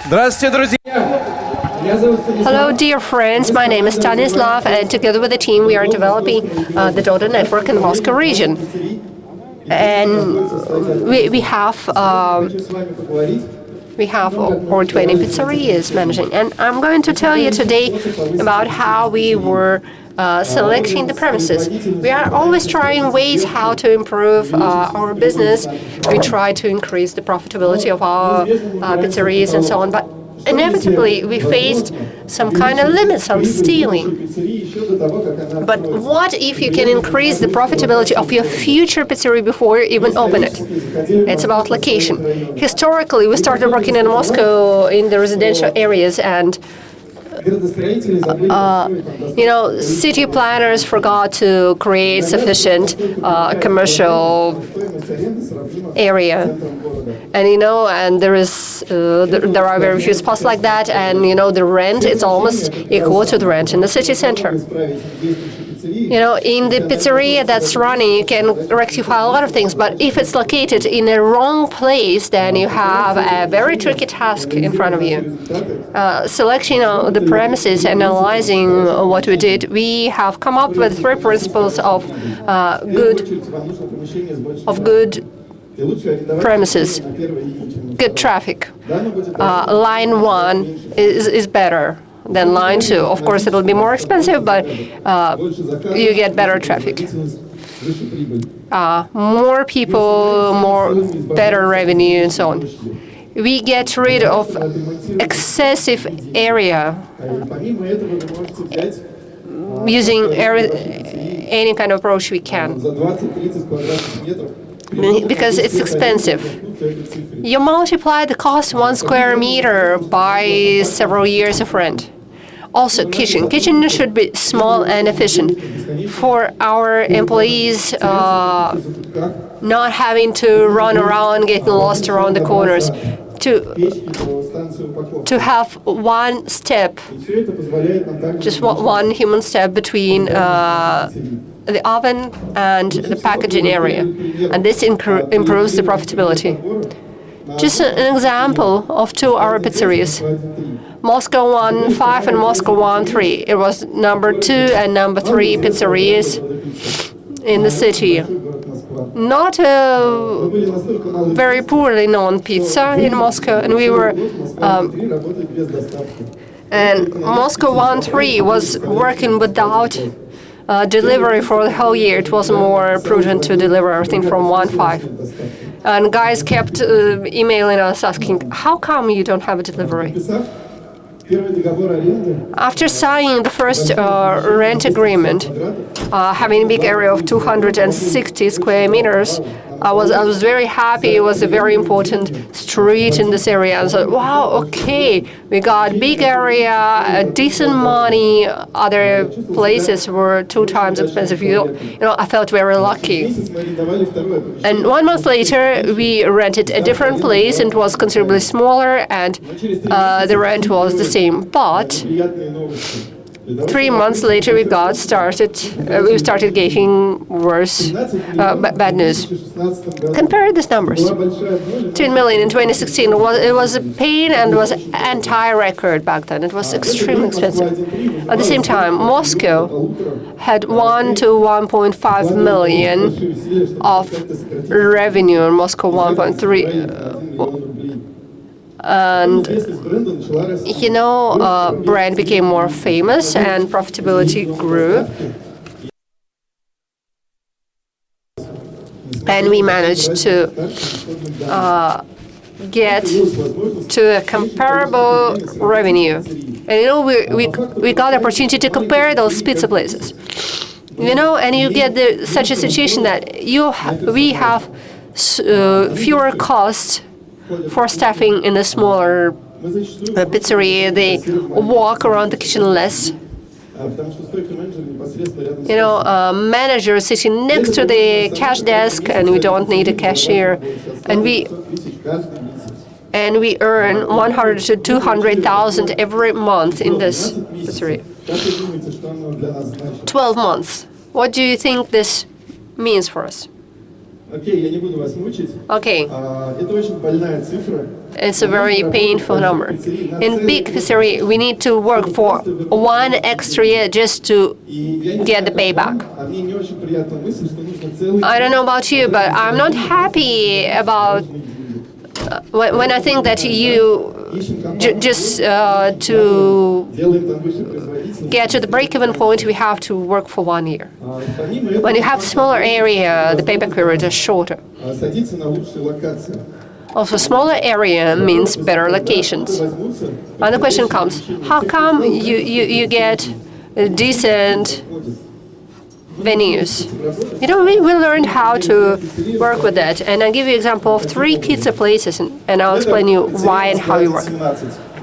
Здравствуйте, друзья! Hello, dear friends. My name is Stanislav, and together with the team, we are developing the Daughter Network in the Moscow region. And we have over 20 pizzerias managing. And I'm going to tell you today about how we were selecting the premises. We are always trying ways how to improve our business. We try to increase the profitability of our pizzerias and so on. But inevitably, we faced some kind of limit, some stealing. But what if you can increase the profitability of your future pizzeria before you even open it? It's about location. Historically, we started working in Moscow in the residential areas, and city planners forgot to create sufficient commercial area. And there are very few spots like that, and the rent is almost equal to the rent in the city center. In the pizzeria that's running, you can rectify a lot of things, but if it's located in the wrong place, then you have a very tricky task in front of you. Selecting the premises, analyzing what we did, we have come up with 3 principles of good premises. Good traffic. Line 1 is better than line 2. Of course, it'll be more expensive, but you get better traffic. More people, better revenue, and so on. We get rid of excessive area using any kind of approach we can, because it's expensive. You multiply the cost 1 square meter by several years of rent. Also, kitchen should be small and efficient for our employees, not having to run around, getting lost around the corners. To have one step, just one human step between the oven and the packaging area, and this improves the profitability. Just an example of 2 our pizzerias, Moscow 1-5 and Moscow 1-3. It was number 2 and number 3 pizzerias in the city. Not a very poorly known pizza in Moscow, and we were. And Moscow 1-3 was working without delivery for the whole year. It was more prudent to deliver everything from 1-5. And guys kept emailing us asking, how come you don't have a delivery? After signing the first rent agreement, having a big area of 260 square meters, I was very happy. It was a very important street in this area. And so, wow, okay, we got big area, decent money. Other places were 2 times expensive. I felt very lucky. And 1 month later, we rented a different place, and it was considerably smaller, and the rent was the same. But 3 months later, we started getting worse, bad news. Compare these numbers. 10 million in 2016. It was a pain, and it was an anti-record back then. It was extremely expensive. At the same time, Moscow had 1 to 1.5 million of revenue, and Moscow 1.3. And brand became more famous and profitability grew. And we managed to get to a comparable revenue. And we got the opportunity to compare those pizza places. And you get such a situation that we have fewer costs for staffing in a smaller pizzeria. They walk around the kitchen less. Manager sitting next to the cash desk, and we don't need a cashier. And we earn 100 to 200,000 every month in this pizzeria. 12 months. What do you think this means for us? Okay. It's a very painful number. In big pizzeria, we need to work for 1 extra year just to get the payback. I don't know about you, but I'm not happy about when I think that you just to get to the break-even point, we have to work for 1 year. When you have smaller area, the payback period is shorter. Also, smaller area means better locations. And the question comes, how come you get decent venues? We learned how to work with that. And I'll give you an example of 3 pizza places, and I'll explain you why and how we work.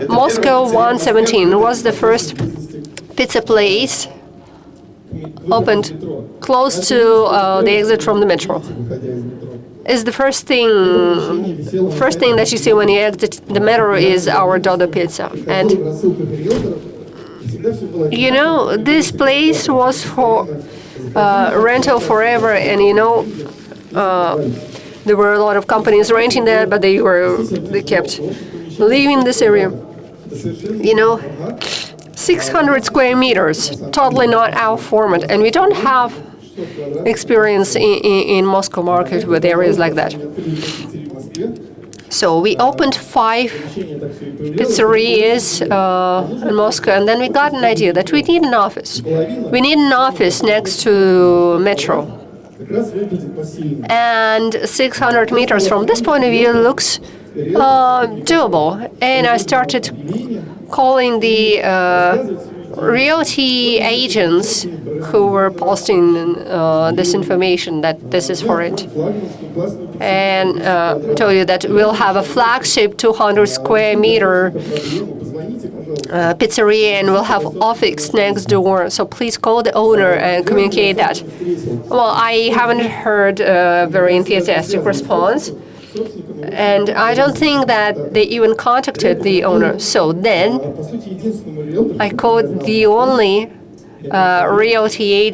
Moscow 117 was the first pizza place opened close to the exit from the metro. It's the first thing that you see when you exit the metro is our Dodo Pizza. And this place was for rental forever, and there were a lot of companies renting that, but they kept leaving this area. 600 square meters, totally not our format, and we don't have experience in Moscow market with areas like that. So we opened 5 pizzerias in Moscow, and then we got an idea that we need an office. We need an office next to metro. And 600 meters from this point of view looks doable. And I started calling the realty agents who were posting this information that this is for it. And told you that we'll have a flagship 200 square meter pizzeria, and we'll have office next door. So please call the owner and communicate that. Well, I haven't heard a very enthusiastic response. And I don't think that they even contacted the owner. So then I called the only real estate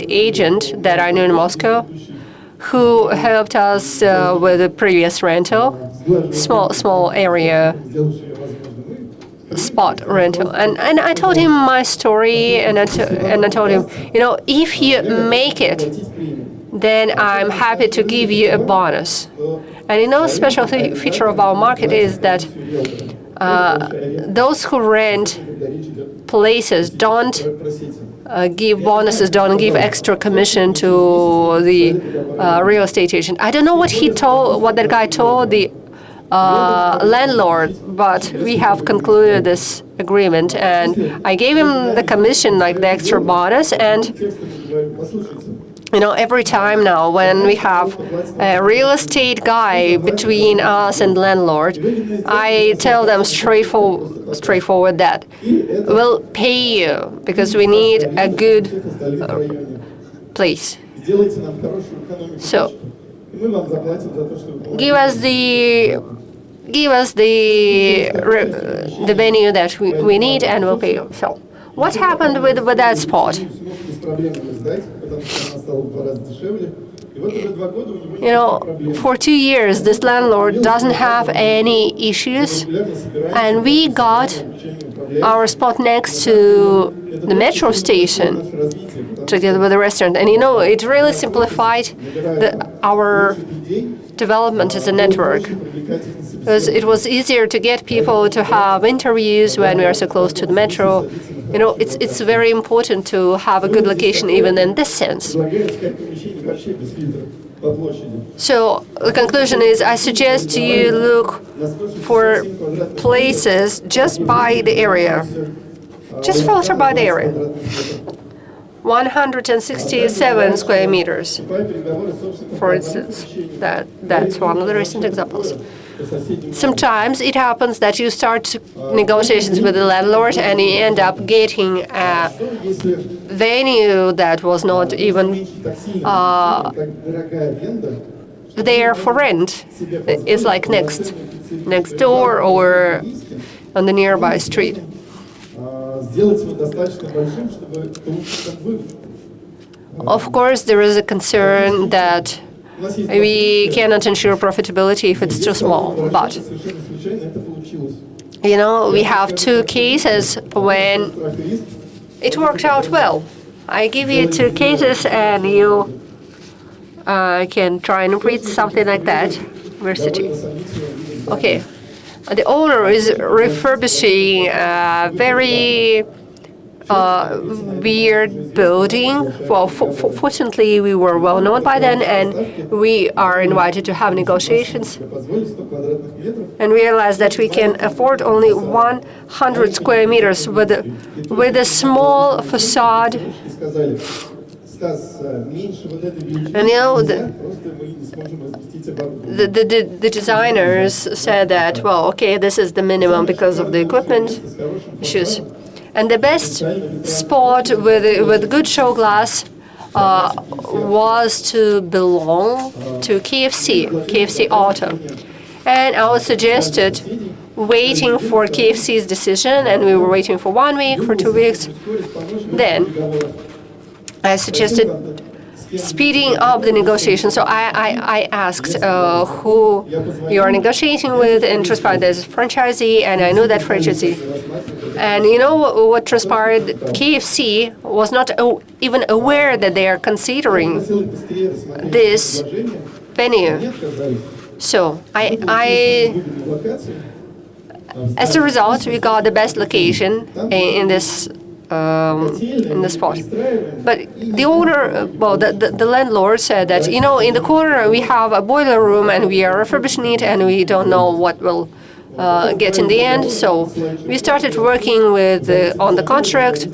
agent that I knew in Moscow, who helped us with the previous rental, small area spot rental. And I told him my story, and I told him, if you make it, then I'm happy to give you a bonus. And a special feature of our market is that those who rent places don't give bonuses, don't give extra commission to the real estate agent. I don't know what that guy told the landlord, but we have concluded this agreement, and I gave him the commission, like the extra bonus, and every time now when we have a real estate guy between us and landlord, I tell them straightforward that we'll pay you because we need a good place. So give us the venue that we need, and we'll pay you. So what happened with that spot? For 2 years, this landlord doesn't have any issues, and we got our spot next to the metro station together with the restaurant. And it really simplified our development as a network, because it was easier to get people to have interviews when we are so close to the metro. It's very important to have a good location even in this sense. So the conclusion is, I suggest you look for places just by the area. Just filter by the area. 167 square meters, for instance. That's one of the recent examples. Sometimes it happens that you start negotiations with the landlord and you end up getting a venue that was not even there for rent. It's like next door or on the nearby street. Of course, there is a concern that we cannot ensure profitability if it's too small. But, we have two cases when it worked out well. I give you two cases and you can try and read something like that. University. Okay. The owner is refurbishing a very weird building. Well, fortunately, we were well known by then, and we are invited to have negotiations. And realized that we can afford only 100 square meters with a small facade. And the designers said that, well, okay, this is the minimum because of the equipment issues. And the best spot with good show glass was to belong to KFC Auto. And I was suggested waiting for KFC's decision, and we were waiting for 1 week, for 2 weeks. Then I suggested speeding up the negotiations. So I asked who you are negotiating with, and transpired there's a franchisee, and I knew that franchisee. And you know what transpired? KFC was not even aware that they are considering this venue. So as a result, we got the best location in this spot. But the owner, the landlord said that, in the corner we have a boiler room and we are refurbishing it and we don't know what will get in the end. So we started working on the contract,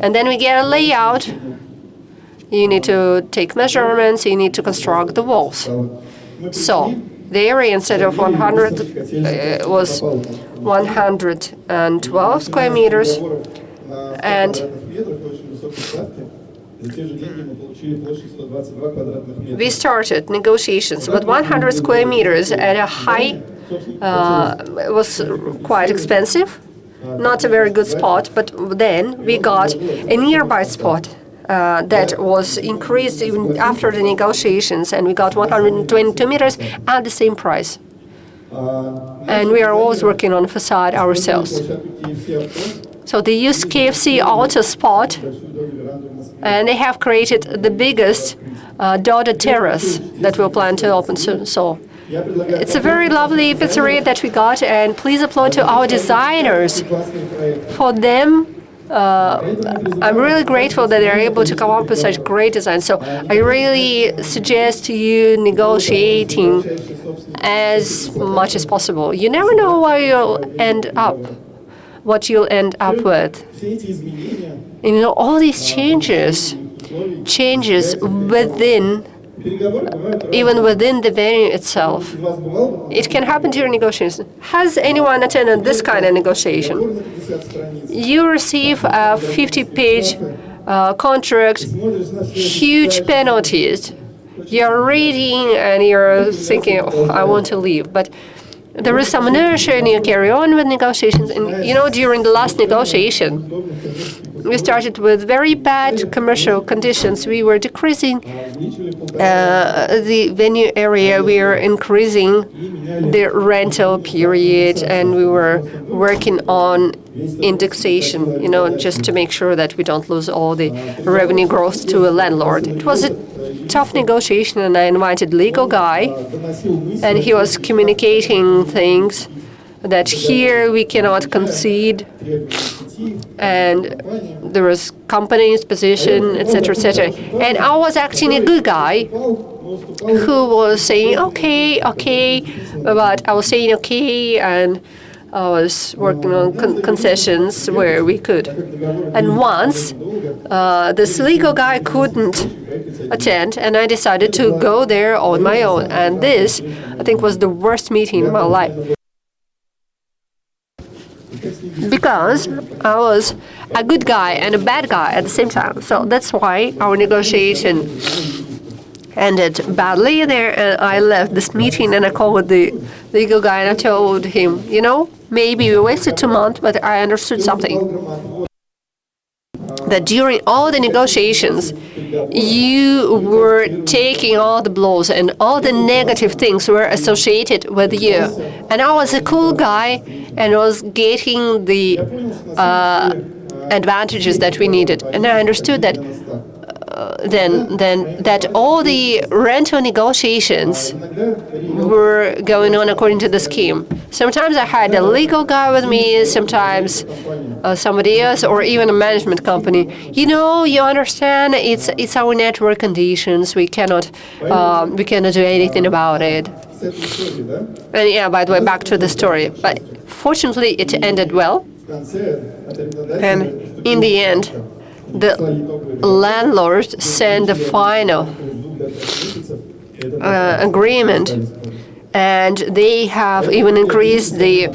and then we get a layout. You need to take measurements, you need to construct the walls. So the area instead of 100 was 112 square meters. And we started negotiations with 100 square meters at a high. It was quite expensive, not a very good spot. But then we got a nearby spot that was increased even after the negotiations, and we got 122 meters at the same price. And we are always working on facade ourselves. So they used KFC Auto spot, and they have created the biggest dotted terrace that we'll plan to open soon. So it's a very lovely pizzeria that we got, and please applaud to our designers. For them, I'm really grateful that they're able to come up with such great design. So I really suggest to you negotiating as much as possible. You never know where you'll end up. What you'll end up with. And all these changes within, even within the venue itself. It can happen during negotiations. Has anyone attended this kind of negotiation? You receive a 50-page contract, huge penalties. You're reading and you're thinking, I want to leave. But there is some inertia and you carry on with negotiations. And during the last negotiation, we started with very bad commercial conditions. We were decreasing the venue area. We were increasing the rental period, and we were working on indexation, just to make sure that we don't lose all the revenue growth to a landlord. It was a tough negotiation, and I invited legal guy, and he was communicating things that here we cannot concede, and there was company's position, etc., etc. And I was acting a good guy who was saying okay, but I was saying okay, and I was working on concessions where we could. And once, this legal guy couldn't attend, and I decided to go there on my own. And this, I think, was the worst meeting in my life. Because I was a good guy and a bad guy at the same time. So that's why our negotiation ended badly there, and I left this meeting and I called the legal guy and I told him, maybe we wasted 2 months, but I understood something. That during all the negotiations, you were taking all the blows and all the negative things were associated with you. And I was a cool guy and was getting the advantages that we needed. And I understood that then that all the rental negotiations were going on according to the scheme. Sometimes I had a legal guy with me, sometimes somebody else, or even a management company. You understand, it's our network conditions. We cannot do anything about it. And yeah, by the way, back to the story. But fortunately, it ended well. And in the end, the landlord sent the final agreement, and they have even increased the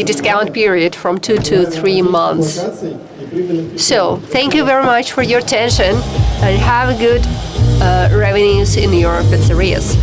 discount period from 2 to 3 months. So, thank you very much for your attention, and have good revenues in your pizzerias.